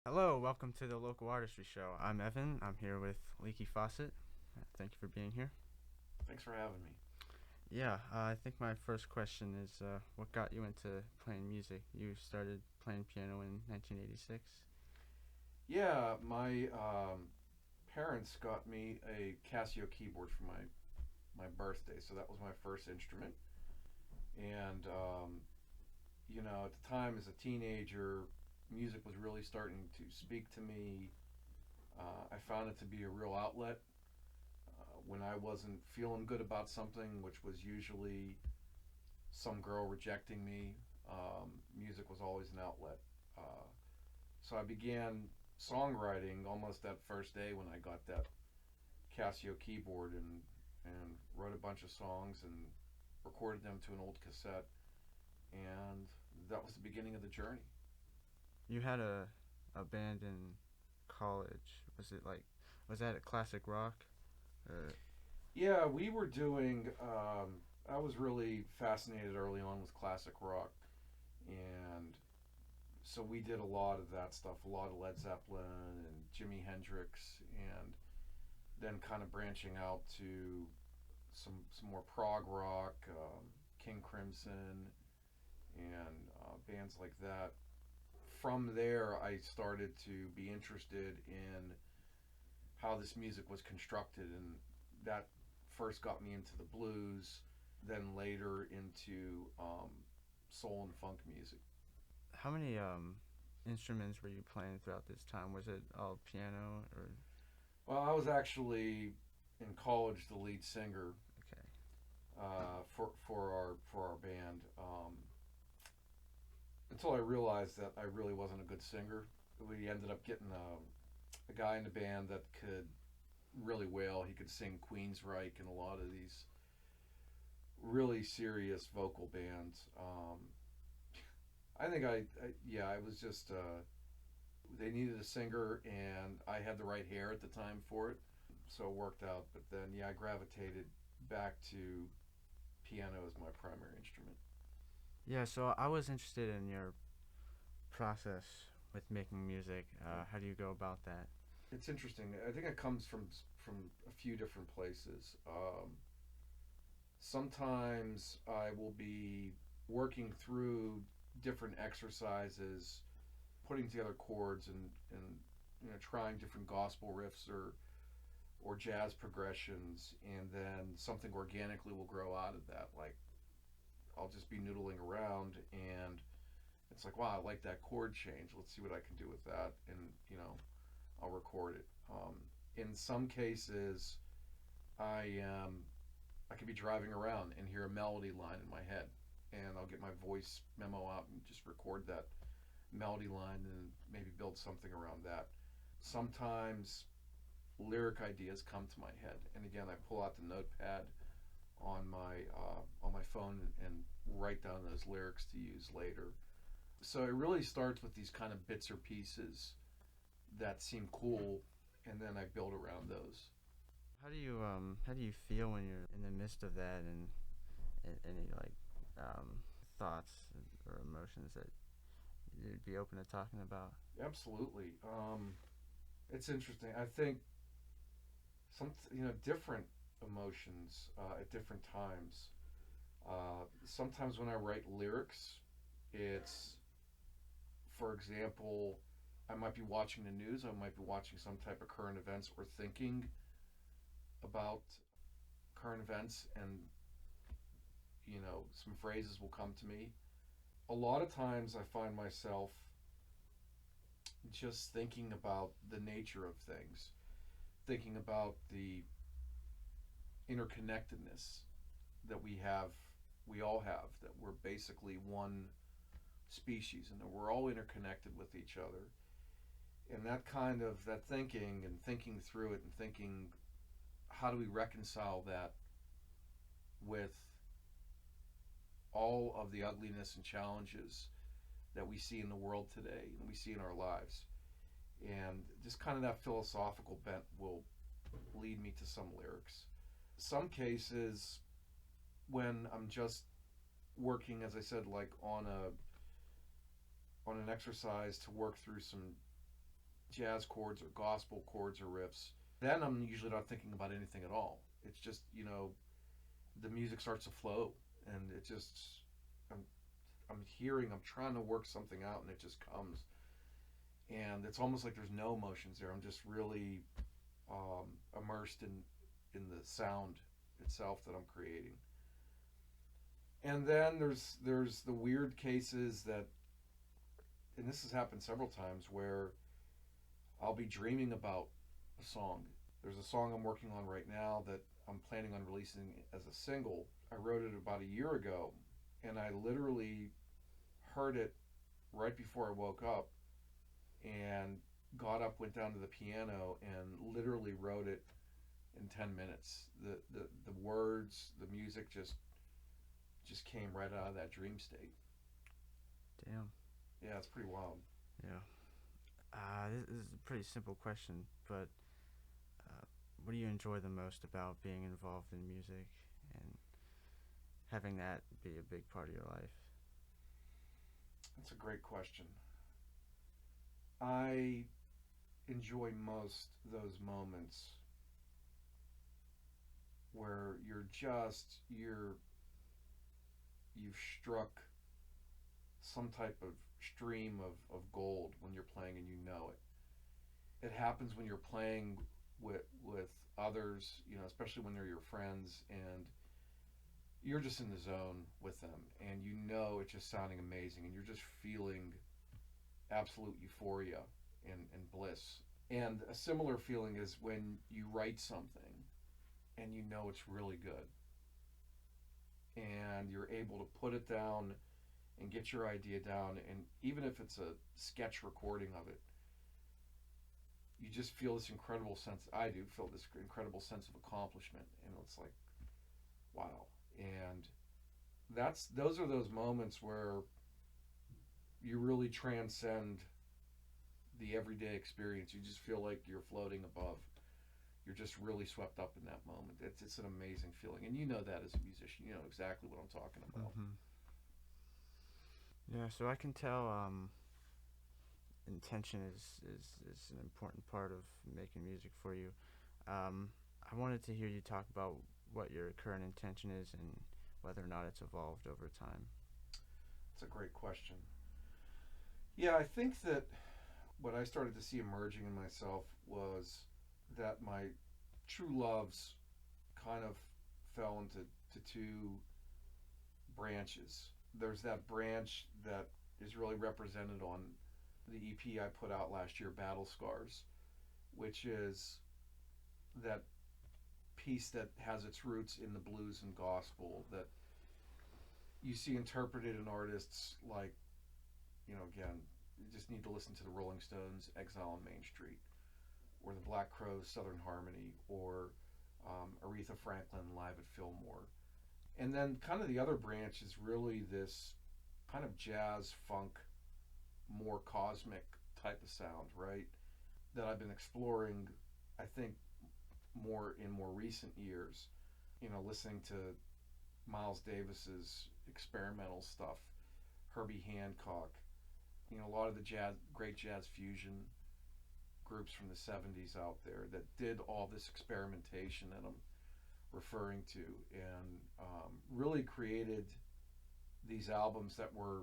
Hello, welcome to the local artistry show. I'm Evan. I'm here with Leaky Faucet. Thank you for being here. Thanks for having me. Yeah, I think my first question is what got you into playing music? You started playing piano in 1986. Yeah, my parents got me a Casio keyboard for my birthday, so that was my first instrument. And at the time as a teenager, music was really starting to speak to me. I found it to be a real outlet when I wasn't feeling good about something, which was usually some girl rejecting me. Music was always an outlet. Uh, So I began songwriting almost that first day when I got that Casio keyboard and wrote a bunch of songs and recorded them to an old cassette, and that was the beginning of the journey. You had a band in college. Was that a classic rock? Or Yeah, we were doing. I was really fascinated early on with classic rock, and so we did a lot of that stuff, a lot of Led Zeppelin and Jimi Hendrix, and then kind of branching out to some more prog rock, King Crimson, and bands like that. From there, I started to be interested in how this music was constructed, and that first got me into the blues, then later into soul and funk music. how many instruments were you playing throughout this time? Was it all piano or Well, I was actually in college the lead singer okay? for our band. Until I realized that I really wasn't a good singer. We ended up getting a guy in the band that could really wail. He could sing Queensryche and a lot of these really serious vocal bands. I think I was just they needed a singer, and I had the right hair at the time for it, so it worked out. But then, yeah, I gravitated back to piano as my primary instrument. Yeah, so I was interested in your process with making music. How do you go about that? It's interesting. I think it comes from a few different places. Sometimes I will be working through different exercises, putting together chords and trying different gospel riffs or jazz progressions, and then something organically will grow out of that. Like I'll just be noodling around, and it's like, wow, I like that chord change. Let's see what I can do with that, and I'll record it. In some cases, I I could be driving around and hear a melody line in my head, and I'll get my voice memo out and just record that melody line and maybe build something around that. Sometimes lyric ideas come to my head, and again, I pull out the notepad on my phone and write down those lyrics to use later. So it really starts with these kind of bits or pieces that seem cool, and then I build around those. How do you feel when you're in the midst of that and any thoughts or emotions that you'd be open to talking about? Absolutely. It's interesting. I think some different emotions at different times. Sometimes when I write lyrics, it's, for example, I might be watching the news, I might be watching some type of current events or thinking about current events, and some phrases will come to me. A lot of times I find myself just thinking about the nature of things, thinking about the interconnectedness that we all have, that we're basically one species and that we're all interconnected with each other. And that kind of that thinking and thinking through it and thinking, how do we reconcile that with all of the ugliness and challenges that we see in the world today and we see in our lives. And just kind of that philosophical bent will lead me to some lyrics. Some cases, when I'm just working, as I said, like on an exercise to work through some jazz chords or gospel chords or riffs, then I'm usually not thinking about anything at all. It's just, the music starts to flow, and it just, I'm, I'm trying to work something out, and it just comes. And it's almost like there's no emotions there. I'm just really immersed in the sound itself that I'm creating. And then there's the weird cases that, and this has happened several times, where I'll be dreaming about a song. There's a song I'm working on right now that I'm planning on releasing as a single. I wrote it about a year ago, and I literally heard it right before I woke up, and got up, went down to the piano, and literally wrote it in 10 minutes. The words, the music just came right out of that dream state. Damn. Yeah, it's pretty wild. Yeah. This is a pretty simple question, but what do you enjoy the most about being involved in music and having that be a big part of your life? That's a great question. I enjoy most those moments where you've struck some type of stream of gold when you're playing and you know it. It happens when you're playing with others, especially when they're your friends, and you're just in the zone with them, and it's just sounding amazing, and you're just feeling absolute euphoria and bliss. And a similar feeling is when you write something and it's really good, and you're able to put it down and get your idea down, and even if it's a sketch recording of it, you just feel this incredible sense. I do feel this incredible sense of accomplishment, and it's like, wow. And those are those moments where you really transcend the everyday experience. You just feel like you're floating above. You're just really swept up in that moment. It's an amazing feeling, and you know that as a musician. You know exactly what I'm talking about. Mm-hmm. Yeah, so I can tell intention is an important part of making music for you. I wanted to hear you talk about what your current intention is and whether or not it's evolved over time. It's a great question. Yeah, I think that what I started to see emerging in myself was that my true loves kind of fell into two branches. There's that branch that is really represented on the EP I put out last year, Battle Scars, which is that piece that has its roots in the blues and gospel that you see interpreted in artists like, again, you just need to listen to the Rolling Stones' Exile on Main Street, or the Black Crowes' Southern Harmony, or Aretha Franklin live at Fillmore. And then kind of the other branch is really this kind of jazz funk, more cosmic type of sound, right? That I've been exploring, I think, more in more recent years. Listening to Miles Davis's experimental stuff, Herbie Hancock, a lot of the great jazz fusion groups from the 70s out there that did all this experimentation that I'm referring to, and really created these albums that were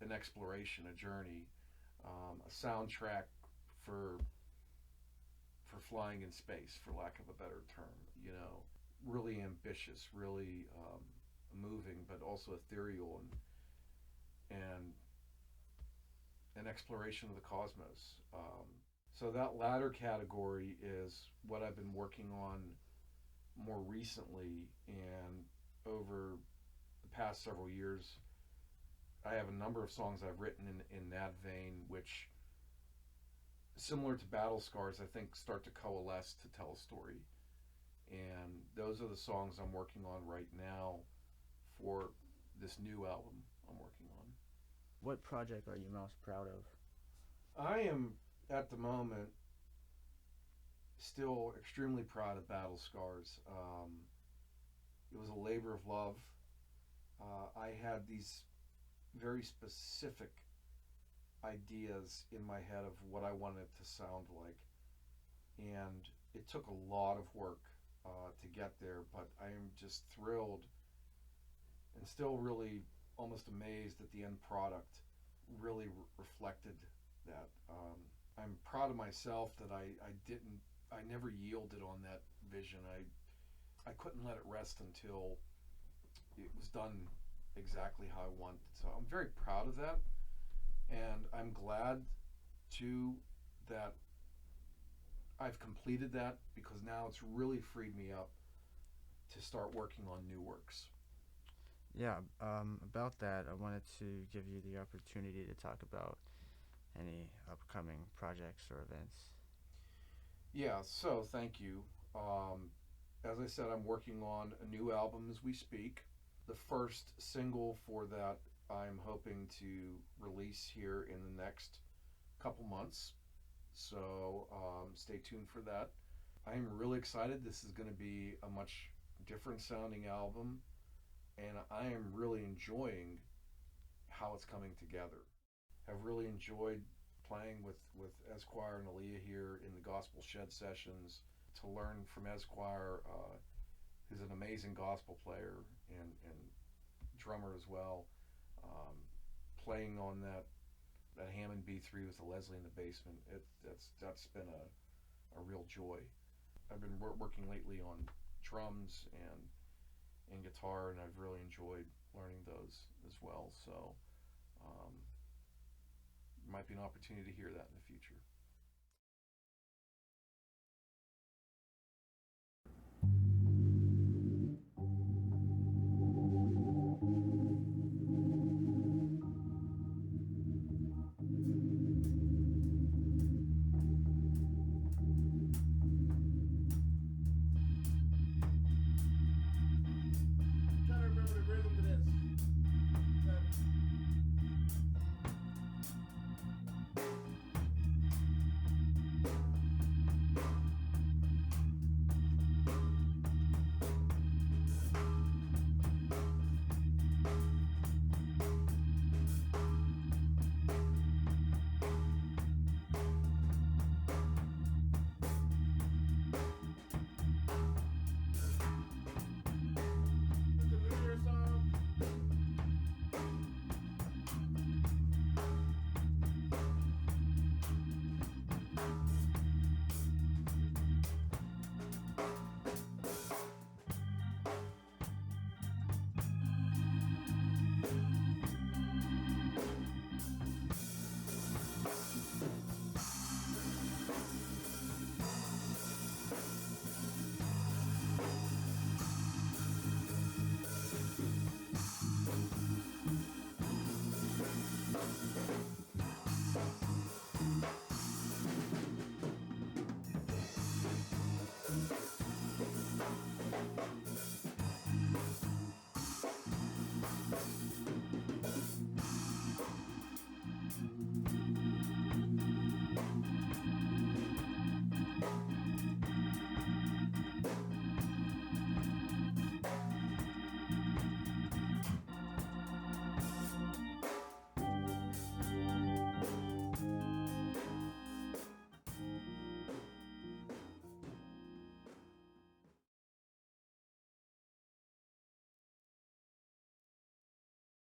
an exploration, a journey, a soundtrack for flying in space, for lack of a better term. Really ambitious, really moving, but also ethereal, and an exploration of the cosmos. So that latter category is what I've been working on more recently, and over the past several years, I have a number of songs I've written in that vein, which, similar to Battle Scars, I think start to coalesce to tell a story. And those are the songs I'm working on right now for this new album I'm working on. What project are you most proud of? I am, at the moment, still extremely proud of Battle Scars. It was a labor of love. I had these very specific ideas in my head of what I wanted it to sound like, and it took a lot of work to get there. But I am just thrilled and still really almost amazed that the end product really reflected that. I'm proud of myself that I never yielded on that vision. I couldn't let it rest until it was done exactly how I wanted. So I'm very proud of that, and I'm glad too that I've completed that, because now it's really freed me up to start working on new works. Yeah, about that, I wanted to give you the opportunity to talk about any upcoming projects or events. Yeah, so thank you. As I said, I'm working on a new album as we speak. The first single for that I'm hoping to release here in the next couple months. So stay tuned for that. I'm really excited. This is going to be a much different sounding album, and I am really enjoying how it's coming together. Have really enjoyed playing with Esquire and Aaliyah here in the Gospel Shed sessions, to learn from Esquire, who's an amazing gospel player and drummer as well. Um, Playing on that Hammond B3 with the Leslie in the basement, that's been a real joy. I've been working lately on drums and guitar, and I've really enjoyed learning those as well. So might be an opportunity to hear that in the future.